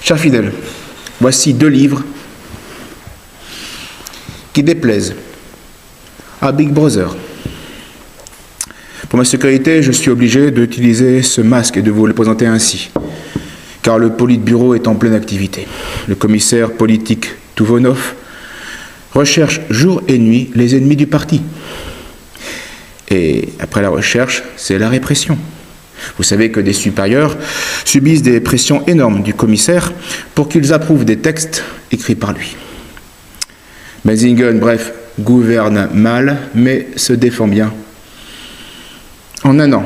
Chers fidèles, voici 2 livres qui déplaisent à Big Brother. Pour ma sécurité, je suis obligé d'utiliser ce masque et de vous le présenter ainsi, car le Politburo est en pleine activité. Le commissaire politique Touvonov recherche jour et nuit les ennemis du parti. Et après la recherche, c'est la répression. Vous savez que des supérieurs subissent des pressions énormes du commissaire pour qu'ils approuvent des textes écrits par lui. Menzingen, bref, gouverne mal, mais se défend bien. En 1 an,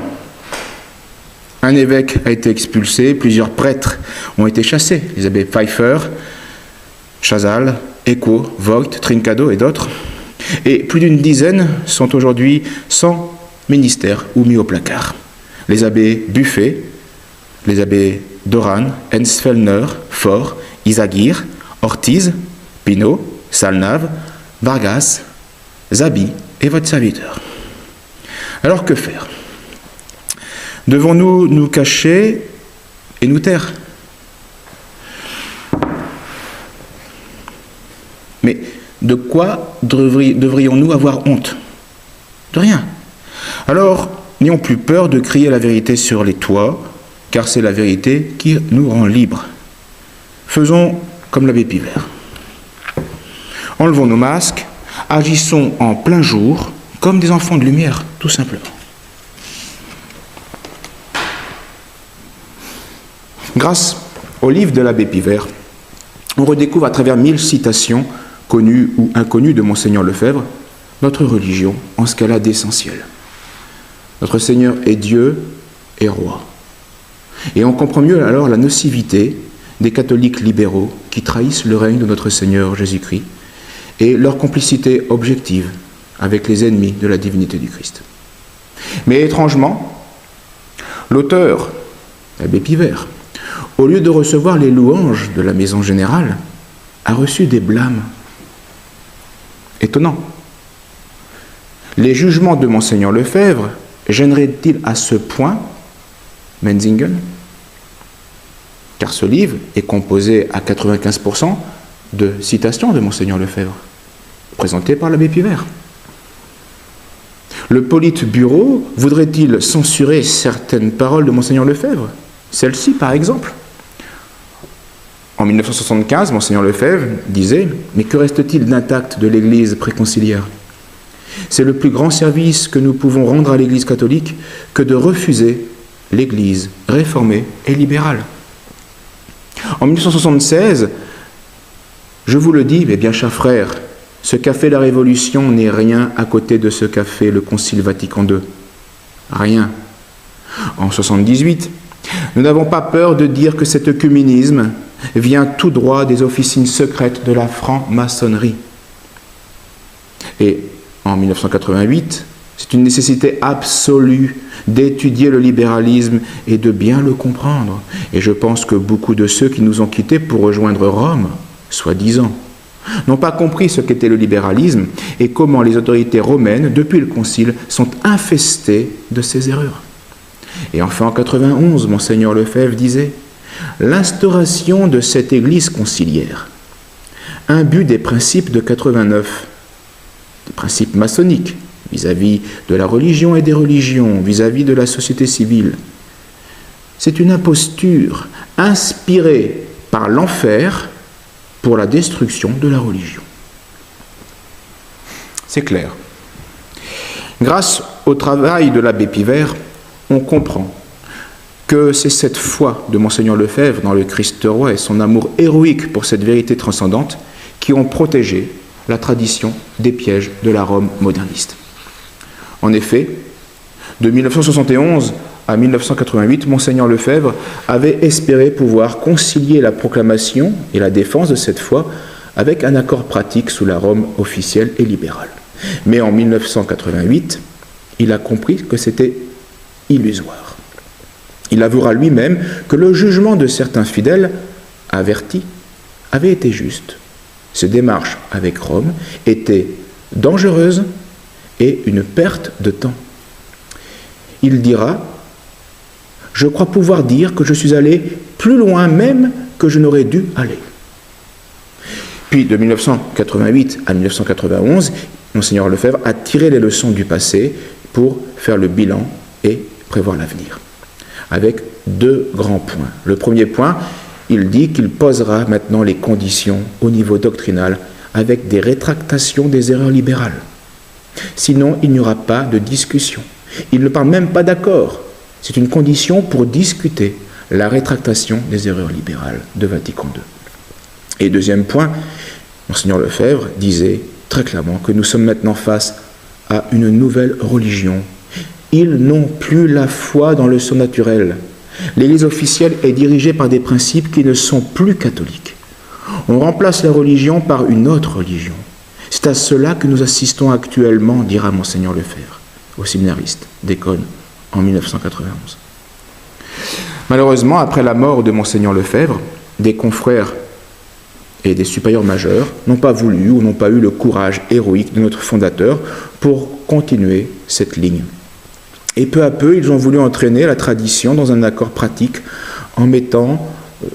un évêque a été expulsé, plusieurs prêtres ont été chassés, les abbés Pfeiffer, Chazal, Eco, Voigt, Trincado et d'autres. Et plus d'une dizaine sont aujourd'hui sans ministère ou mis au placard. Les abbés Buffet, les abbés Doran, Hensfellner, Faure, Isagir, Ortiz, Pinault, Salnave, Vargas, Zabi et votre serviteur. Alors que faire? Devons-nous nous cacher et nous taire? Mais de quoi devrions-nous avoir honte? De rien. Alors, n'ayons plus peur de crier la vérité sur les toits, car c'est la vérité qui nous rend libres. Faisons comme l'abbé Pivert. Enlevons nos masques, agissons en plein jour, comme des enfants de lumière, tout simplement. Grâce au livre de l'abbé Pivert, on redécouvre à travers 1000 citations, connues ou inconnues de Monseigneur Lefebvre, notre religion en ce qu'elle a d'essentiel. Notre Seigneur est Dieu et roi. Et on comprend mieux alors la nocivité des catholiques libéraux qui trahissent le règne de notre Seigneur Jésus-Christ et leur complicité objective avec les ennemis de la divinité du Christ. Mais étrangement, l'auteur, l'abbé Pivert, au lieu de recevoir les louanges de la maison générale, a reçu des blâmes. Étonnant. Les jugements de Monseigneur Lefebvre gêneraient-ils à ce point Menzingen? Car ce livre est composé à 95% de citations de Monseigneur Lefebvre, présentées par l'abbé Pivert. Le Politburo voudrait-il censurer certaines paroles de Monseigneur Lefebvre? Celle-ci, par exemple. En 1975, Monseigneur Lefebvre disait « Mais que reste-t-il d'intact de l'Église préconciliaire ? C'est le plus grand service que nous pouvons rendre à l'Église catholique que de refuser l'Église réformée et libérale. » En 1976, je vous le dis, mes bien chers frères, ce qu'a fait la Révolution n'est rien à côté de ce qu'a fait le Concile Vatican II. Rien. En 1978, nous n'avons pas peur de dire que cet œcuménisme vient tout droit des officines secrètes de la franc-maçonnerie. Et en 1988, c'est une nécessité absolue d'étudier le libéralisme et de bien le comprendre. Et je pense que beaucoup de ceux qui nous ont quittés pour rejoindre Rome, soi-disant, n'ont pas compris ce qu'était le libéralisme et comment les autorités romaines, depuis le Concile, sont infestées de ces erreurs. Et enfin, en 91, Monseigneur Lefebvre disait « L'instauration de cette Église conciliaire, imbue des principes de 89, des principes maçonniques, vis-à-vis de la religion et des religions, vis-à-vis de la société civile, c'est une imposture inspirée par l'enfer pour la destruction de la religion. » C'est clair. Grâce au travail de l'abbé Pivert, on comprend que c'est cette foi de Monseigneur Lefebvre dans le Christ roi et son amour héroïque pour cette vérité transcendante qui ont protégé la tradition des pièges de la Rome moderniste. En effet, de 1971 à 1988, Monseigneur Lefebvre avait espéré pouvoir concilier la proclamation et la défense de cette foi avec un accord pratique sous la Rome officielle et libérale. Mais en 1988, il a compris que c'était illusoire. Il avouera lui-même que le jugement de certains fidèles avertis avait été juste. Ces démarches avec Rome étaient dangereuses et une perte de temps. Il dira « Je crois pouvoir dire que je suis allé plus loin même que je n'aurais dû aller. Puis de 1988 à 1991, Monseigneur Lefebvre a tiré les leçons du passé pour faire le bilan et prévoir l'avenir. Avec deux grands points. Le premier point, il dit qu'il posera maintenant les conditions au niveau doctrinal avec des rétractations des erreurs libérales. Sinon, il n'y aura pas de discussion. Il ne parle même pas d'accord. C'est une condition pour discuter la rétractation des erreurs libérales de Vatican II. Et deuxième point, Monseigneur Lefebvre disait très clairement que nous sommes maintenant face à une nouvelle religion. Ils n'ont plus la foi dans le surnaturel. L'Église officielle est dirigée par des principes qui ne sont plus catholiques. On remplace la religion par une autre religion. C'est à cela que nous assistons actuellement, dira Monseigneur Lefebvre, aux séminaristes d'Écône en 1991. Malheureusement, après la mort de Monseigneur Lefebvre, des confrères et des supérieurs majeurs n'ont pas voulu ou n'ont pas eu le courage héroïque de notre fondateur pour continuer cette ligne. Et peu à peu, ils ont voulu entraîner la tradition dans un accord pratique en mettant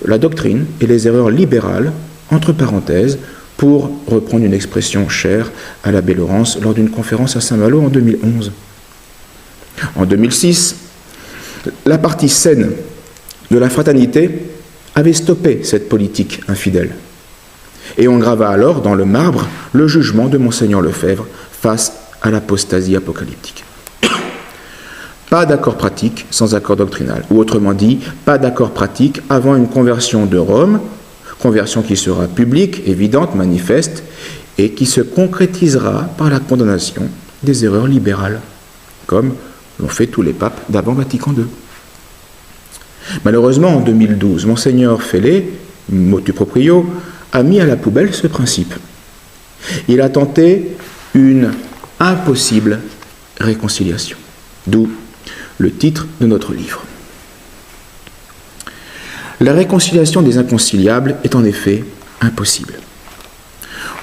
la doctrine et les erreurs libérales entre parenthèses pour reprendre une expression chère à l'abbé Laurence lors d'une conférence à Saint-Malo en 2011. En 2006, la partie saine de la fraternité avait stoppé cette politique infidèle. Et on grava alors dans le marbre le jugement de Monseigneur Lefebvre face à l'apostasie apocalyptique. Pas d'accord pratique sans accord doctrinal, ou autrement dit, pas d'accord pratique avant une conversion de Rome, conversion qui sera publique, évidente, manifeste, et qui se concrétisera par la condamnation des erreurs libérales, comme l'ont fait tous les papes d'avant Vatican II. Malheureusement, en 2012, Monseigneur Fellé, motu proprio, a mis à la poubelle ce principe. Il a tenté une impossible réconciliation, d'où le titre de notre livre. La réconciliation des inconciliables est en effet impossible.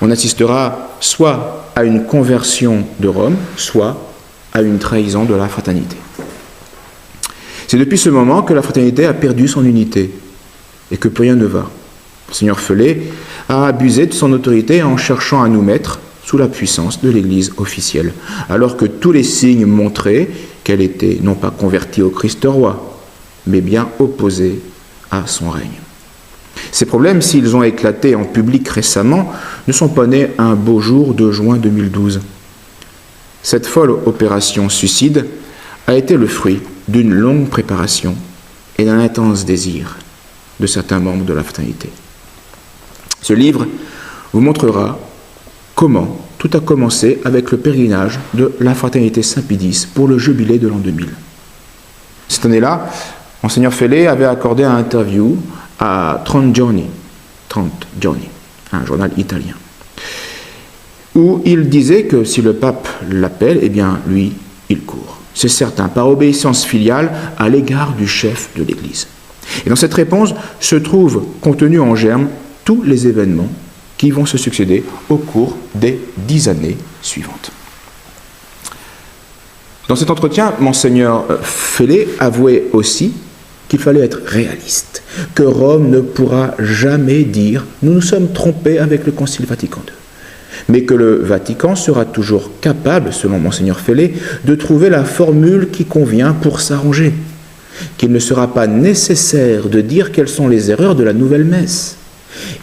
On assistera soit à une conversion de Rome, soit à une trahison de la fraternité. C'est depuis ce moment que la fraternité a perdu son unité et que plus rien ne va. Le Seigneur Fellé a abusé de son autorité en cherchant à nous mettre sous la puissance de l'Église officielle, alors que tous les signes montraient qu'elle était non pas convertie au Christ roi, mais bien opposée à son règne. Ces problèmes, s'ils ont éclaté en public récemment, ne sont pas nés un beau jour de juin 2012. Cette folle opération suicide a été le fruit d'une longue préparation et d'un intense désir de certains membres de la fraternité. Ce livre vous montrera comment tout a commencé avec le pèlerinage de la fraternité Saint-Pédis pour le jubilé de l'an 2000. Cette année-là, Monseigneur Fellé avait accordé un interview à 30 Giorni, un journal italien, où il disait que si le pape l'appelle, eh bien lui, il court. C'est certain, par obéissance filiale à l'égard du chef de l'Église. Et dans cette réponse se trouvent contenus en germe tous les événements qui vont se succéder au cours des 10 années suivantes. Dans cet entretien, Monseigneur Fellé avouait aussi qu'il fallait être réaliste, que Rome ne pourra jamais dire « nous nous sommes trompés avec le Concile Vatican II », mais que le Vatican sera toujours capable, selon Monseigneur Fellé, de trouver la formule qui convient pour s'arranger, qu'il ne sera pas nécessaire de dire quelles sont les erreurs de la nouvelle messe.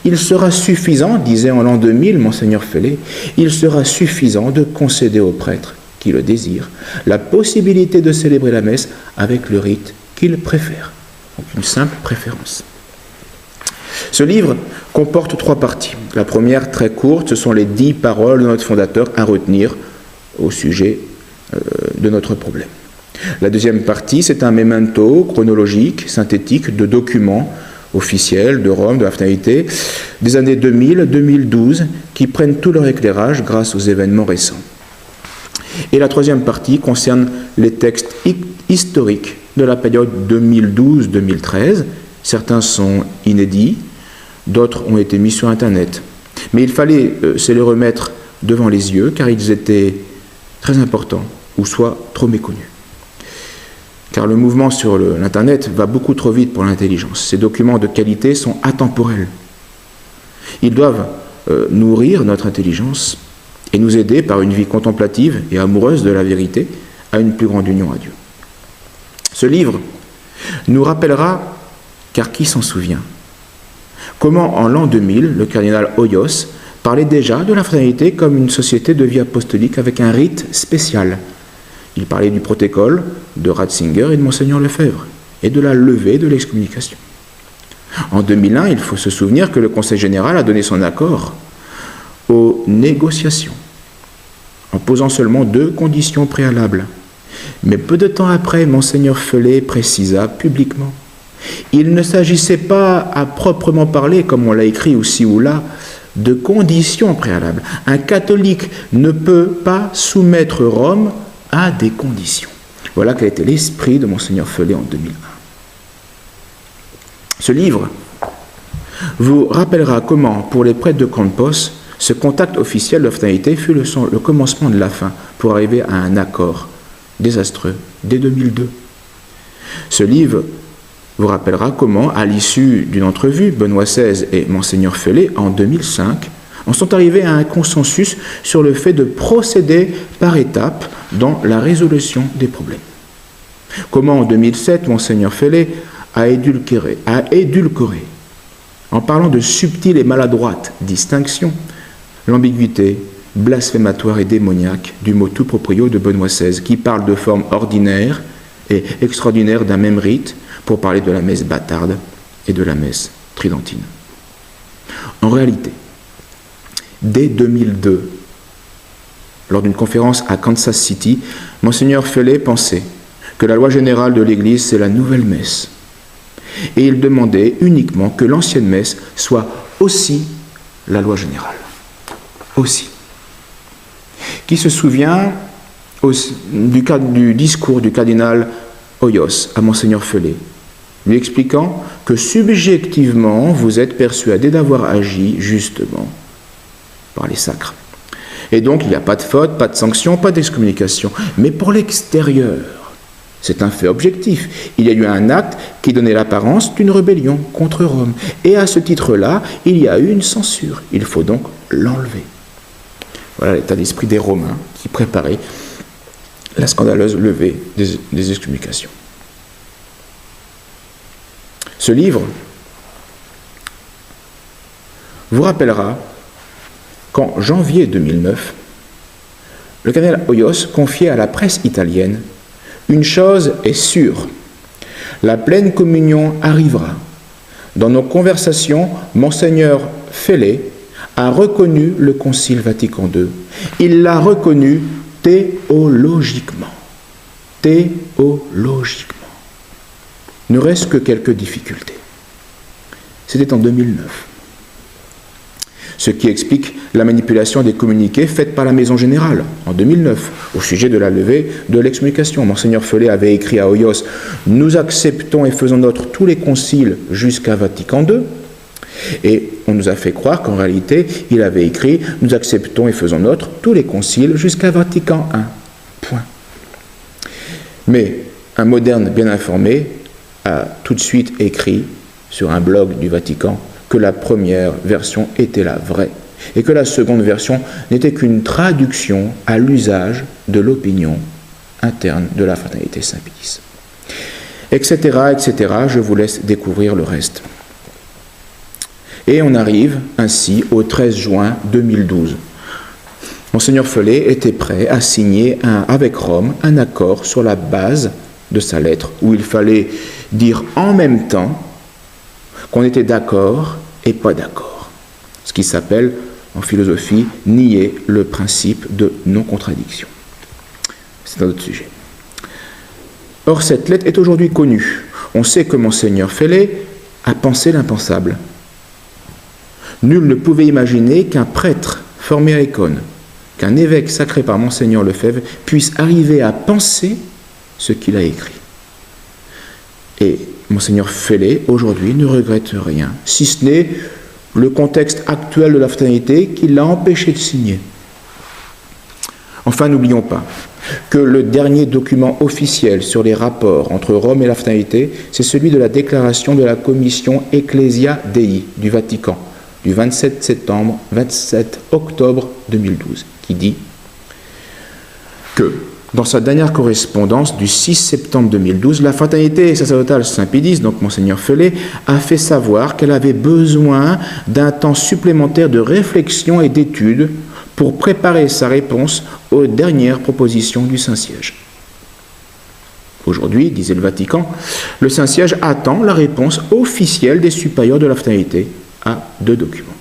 Il sera suffisant, disait en l'an 2000 Monseigneur Fellé, il sera suffisant de concéder aux prêtres qui le désirent la possibilité de célébrer la messe avec le rite qu'ils préfèrent. Donc une simple préférence. Ce livre comporte 3 parties. La première, très courte, ce sont les 10 paroles de notre fondateur à retenir au sujet de notre problème. La deuxième partie, c'est un memento chronologique, synthétique, de documents officiels de Rome, de la fraternité, des années 2000-2012, qui prennent tout leur éclairage grâce aux événements récents. Et la troisième partie concerne les textes historiques de la période 2012-2013. Certains sont inédits, d'autres ont été mis sur Internet. Mais il fallait se les remettre devant les yeux, car ils étaient très importants, ou soit trop méconnus. car le mouvement sur l'Internet va beaucoup trop vite pour l'intelligence. Ces documents de qualité sont atemporels. Ils doivent nourrir notre intelligence et nous aider par une vie contemplative et amoureuse de la vérité à une plus grande union à Dieu. Ce livre nous rappellera, car qui s'en souvient, comment en l'an 2000, le cardinal Hoyos parlait déjà de la fraternité comme une société de vie apostolique avec un rite spécial. Il parlait du protocole de Ratzinger et de Monseigneur Lefebvre et de la levée de l'excommunication. En 2001, il faut se souvenir que le Conseil général a donné son accord aux négociations, en posant seulement 2 conditions préalables. Mais peu de temps après, Monseigneur Felet précisa publiquement: il ne s'agissait pas, à proprement parler, comme on l'a écrit ici ou là, de conditions préalables. Un catholique ne peut pas soumettre Rome à des conditions. Voilà quel était l'esprit de Monseigneur Felet en 2001. Ce livre vous rappellera comment, pour les prêtres de Campos, ce contact officiel de la fraternité fut le commencement de la fin pour arriver à un accord désastreux dès 2002. Ce livre vous rappellera comment, à l'issue d'une entrevue, Benoît XVI et Monseigneur Felet, en 2005, en sont arrivés à un consensus sur le fait de procéder par étapes dans la résolution des problèmes. Comment, en 2007, Monseigneur Felet a édulcoré, en parlant de subtile et maladroite distinction, l'ambiguïté blasphématoire et démoniaque du motu proprio de Benoît XVI, qui parle de formes ordinaires et extraordinaires d'un même rite pour parler de la messe bâtarde et de la messe tridentine. En réalité, dès 2002, lors d'une conférence à Kansas City, Monseigneur Felet pensait que la loi générale de l'Église, c'est la nouvelle messe. Et il demandait uniquement que l'ancienne messe soit aussi la loi générale. Aussi. Qui se souvient du discours du cardinal Hoyos à Monseigneur Felet, lui expliquant que subjectivement, vous êtes persuadé d'avoir agi justement par les sacres. Et donc, il n'y a pas de faute, pas de sanction, pas d'excommunication. Mais pour l'extérieur, c'est un fait objectif. Il y a eu un acte qui donnait l'apparence d'une rébellion contre Rome. Et à ce titre-là, il y a eu une censure. Il faut donc l'enlever. Voilà l'état d'esprit des Romains qui préparaient la scandaleuse levée des excommunications. Ce livre vous rappellera qu'en janvier 2009, le cardinal Hoyos confiait à la presse italienne: une chose est sûre, la pleine communion arrivera. Dans nos conversations, Monseigneur Felet a reconnu le Concile Vatican II. Il l'a reconnu théologiquement. Théologiquement. Ne reste que quelques difficultés. C'était en 2009. Ce qui explique la manipulation des communiqués faite par la Maison Générale en 2009 au sujet de la levée de l'excommunication. Monseigneur Felet avait écrit à Hoyos: nous acceptons et faisons nôtre tous les conciles jusqu'à Vatican II. Et on nous a fait croire qu'en réalité, il avait écrit: nous acceptons et faisons nôtre tous les conciles jusqu'à Vatican I. Point. Mais un moderne bien informé a tout de suite écrit sur un blog du Vatican que la première version était la vraie et que la seconde version n'était qu'une traduction à l'usage de l'opinion interne de la fraternité Saint-Pie, etc., etc. Je vous laisse découvrir le reste. Et on arrive ainsi au 13 juin 2012. Monseigneur Felet était prêt à signer avec Rome un accord sur la base de sa lettre, où il fallait dire en même temps qu'on était d'accord et pas d'accord. Ce qui s'appelle, en philosophie, nier le principe de non-contradiction. C'est un autre sujet. Or, cette lettre est aujourd'hui connue. On sait que Monseigneur Felet a pensé l'impensable. Nul ne pouvait imaginer qu'un prêtre formé à Écône, qu'un évêque sacré par Monseigneur Lefebvre, puisse arriver à penser ce qu'il a écrit. Et Monseigneur Felet, aujourd'hui, ne regrette rien, si ce n'est le contexte actuel de la fraternité qui l'a empêché de signer. Enfin, n'oublions pas que le dernier document officiel sur les rapports entre Rome et la fraternité, c'est celui de la déclaration de la commission Ecclesia Dei du Vatican du 27 octobre 2012, qui dit que dans sa dernière correspondance du 6 septembre 2012, la fraternité sacerdotale Saint-Pédis, donc Monseigneur Fellet, a fait savoir qu'elle avait besoin d'un temps supplémentaire de réflexion et d'étude pour préparer sa réponse aux dernières propositions du Saint-Siège. Aujourd'hui, disait le Vatican, le Saint-Siège attend la réponse officielle des supérieurs de la fraternité à 2 documents.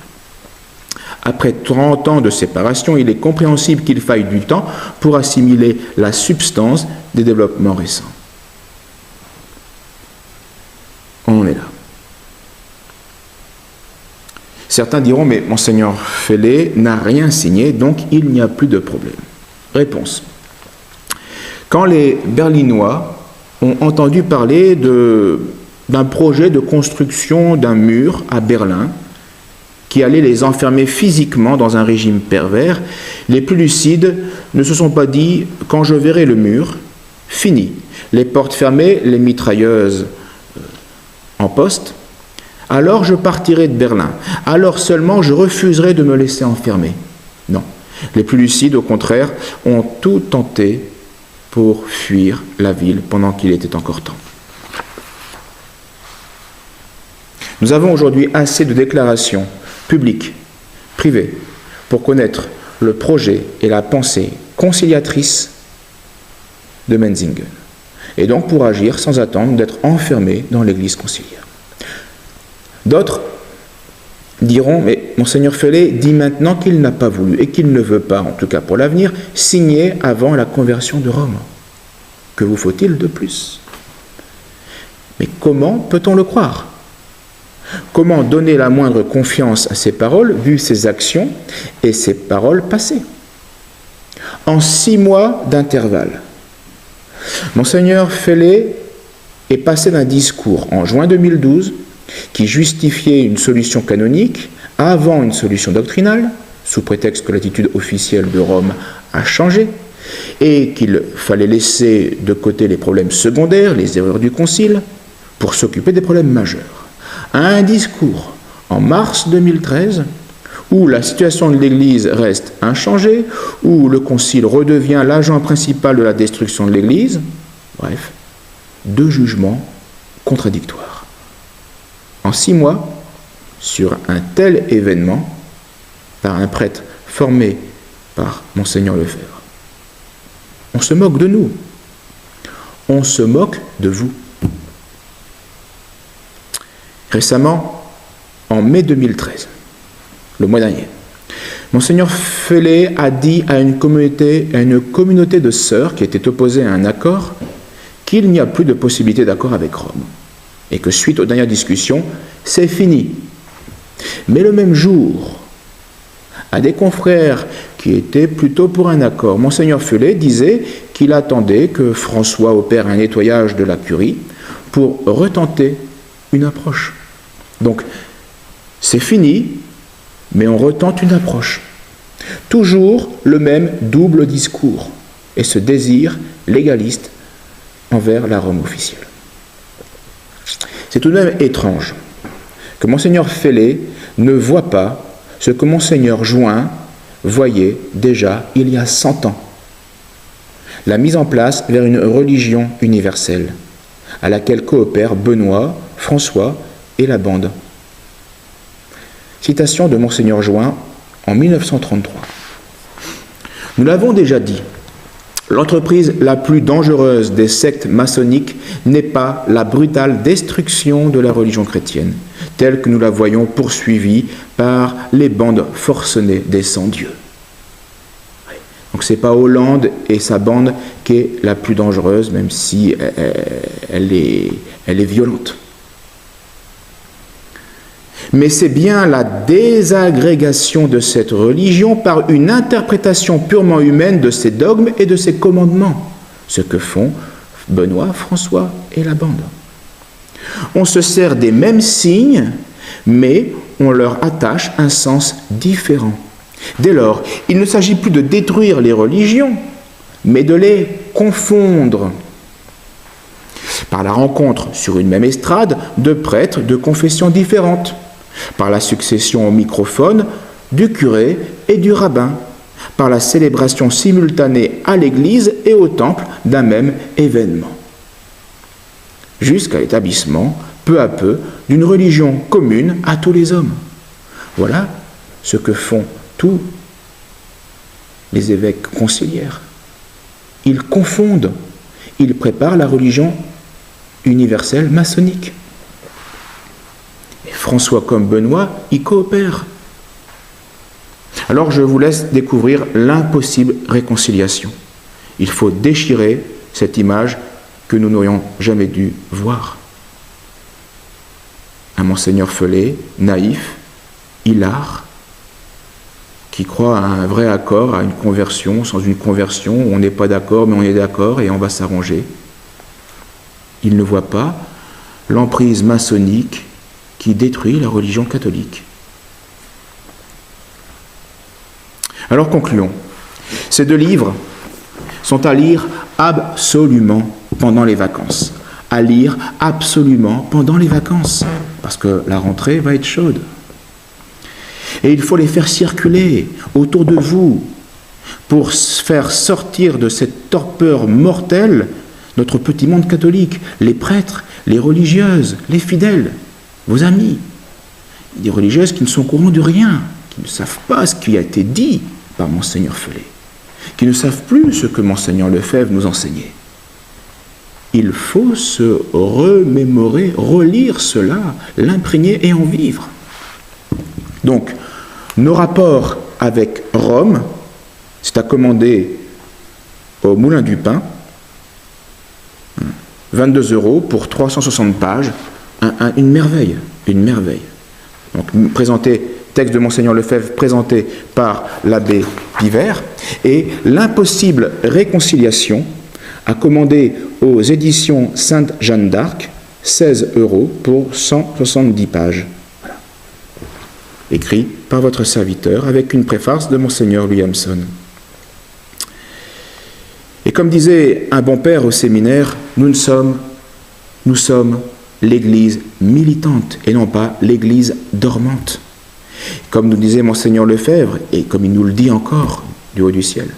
Après 30 ans de séparation, il est compréhensible qu'il faille du temps pour assimiler la substance des développements récents. On en est là. Certains diront, mais Monseigneur Fellet n'a rien signé, donc il n'y a plus de problème. Réponse. Quand les Berlinois ont entendu parler d'un projet de construction d'un mur à Berlin, qui allait les enfermer physiquement dans un régime pervers, les plus lucides ne se sont pas dit « quand je verrai le mur, fini, les portes fermées, les mitrailleuses en poste, alors je partirai de Berlin, alors seulement je refuserai de me laisser enfermer. » Non, les plus lucides, au contraire, ont tout tenté pour fuir la ville pendant qu'il était encore temps. Nous avons aujourd'hui assez de déclarations publiques, privées, pour connaître le projet et la pensée conciliatrice de Menzinger, et donc pour agir sans attendre d'être enfermé dans l'Église conciliaire. D'autres diront, mais Monseigneur Fellet dit maintenant qu'il n'a pas voulu, et qu'il ne veut pas, en tout cas pour l'avenir, signer avant la conversion de Rome. Que vous faut-il de plus? Mais comment peut-on le croire? Comment donner la moindre confiance à ces paroles, vu ses actions et ses paroles passées? En 6 mois d'intervalle, Monseigneur Fellet est passé d'un discours en juin 2012 qui justifiait une solution canonique avant une solution doctrinale, sous prétexte que l'attitude officielle de Rome a changé, et qu'il fallait laisser de côté les problèmes secondaires, les erreurs du Concile, pour s'occuper des problèmes majeurs. À un discours en mars 2013, où la situation de l'Église reste inchangée, où le Concile redevient l'agent principal de la destruction de l'Église, bref, 2 jugements contradictoires. En 6 mois, sur un tel événement, par un prêtre formé par Monseigneur Lefebvre. On se moque de nous. On se moque de vous. Récemment, en mai 2013, le mois dernier, Monseigneur Fellet a dit à une communauté de sœurs qui était opposée à un accord qu'il n'y a plus de possibilité d'accord avec Rome et que suite aux dernières discussions, c'est fini. Mais le même jour, à des confrères qui étaient plutôt pour un accord, Monseigneur Fellet disait qu'il attendait que François opère un nettoyage de la curie pour retenter une approche. Donc, c'est fini, mais on retente une approche. Toujours le même double discours et ce désir légaliste envers la Rome officielle. C'est tout de même étrange que Monseigneur Fellet ne voit pas ce que Monseigneur Join voyait déjà il y a 100 ans. La mise en place vers une religion universelle, à laquelle coopèrent Benoît, François et la bande. Citation de Monseigneur Join en 1933. Nous l'avons déjà dit, l'entreprise la plus dangereuse des sectes maçonniques n'est pas la brutale destruction de la religion chrétienne, telle que nous la voyons poursuivie par les bandes forcenées des sans-dieux. Donc ce n'est pas Hollande et sa bande qui est la plus dangereuse, même si elle est violente. Mais c'est bien la désagrégation de cette religion par une interprétation purement humaine de ses dogmes et de ses commandements, ce que font Benoît, François et la bande. On se sert des mêmes signes, mais on leur attache un sens différent. Dès lors, il ne s'agit plus de détruire les religions, mais de les confondre par la rencontre sur une même estrade de prêtres de confessions différentes, par la succession au microphone du curé et du rabbin, par la célébration simultanée à l'église et au temple d'un même événement, jusqu'à l'établissement, peu à peu, d'une religion commune à tous les hommes. Voilà ce que font tous les évêques conciliaires. Ils confondent, ils préparent la religion universelle maçonnique. Et François comme Benoît y coopèrent. Alors je vous laisse découvrir l'impossible réconciliation. Il faut déchirer cette image que nous n'aurions jamais dû voir. Un monseigneur Felet, naïf, hilar, qui croit à un vrai accord, à une conversion, sans une conversion, où on n'est pas d'accord, mais on est d'accord et on va s'arranger. Il ne voit pas l'emprise maçonnique qui détruit la religion catholique. Alors concluons. Ces deux livres sont à lire absolument pendant les vacances. À lire absolument pendant les vacances, parce que la rentrée va être chaude. Et il faut les faire circuler autour de vous pour faire sortir de cette torpeur mortelle notre petit monde catholique, les prêtres, les religieuses, les fidèles, vos amis, des religieuses qui ne sont au courant de rien, qui ne savent pas ce qui a été dit par Monseigneur Felet, qui ne savent plus ce que Monseigneur Lefebvre nous enseignait. Il faut se remémorer, relire cela, l'imprégner et en vivre. Donc, nos rapports avec Rome, c'est à commander au Moulin du Pain, 22 € pour 360 pages, une merveille, une merveille. Donc, texte de Monseigneur Lefebvre présenté par l'abbé Pivert, et l'impossible réconciliation à commander aux éditions Sainte Jeanne d'Arc, 16 € pour 170 pages. Voilà. Écrit par votre serviteur avec une préface de Monseigneur Williamson. Et comme disait un bon père au séminaire, nous sommes l'Église militante et non pas l'Église dormante. Comme nous disait Monseigneur Lefebvre, et comme il nous le dit encore du haut du ciel,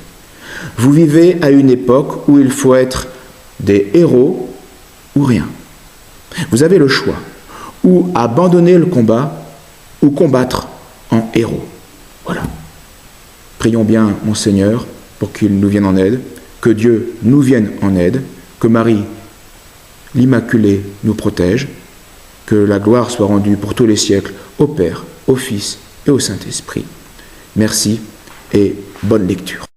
vous vivez à une époque où il faut être des héros ou rien. Vous avez le choix, ou abandonner le combat, ou combattre en héros. Voilà. Prions bien, Monseigneur, pour qu'il nous vienne en aide, que Dieu nous vienne en aide, que Marie, l'Immaculée, nous protège, que la gloire soit rendue pour tous les siècles au Père, au Fils et au Saint-Esprit. Merci et bonne lecture.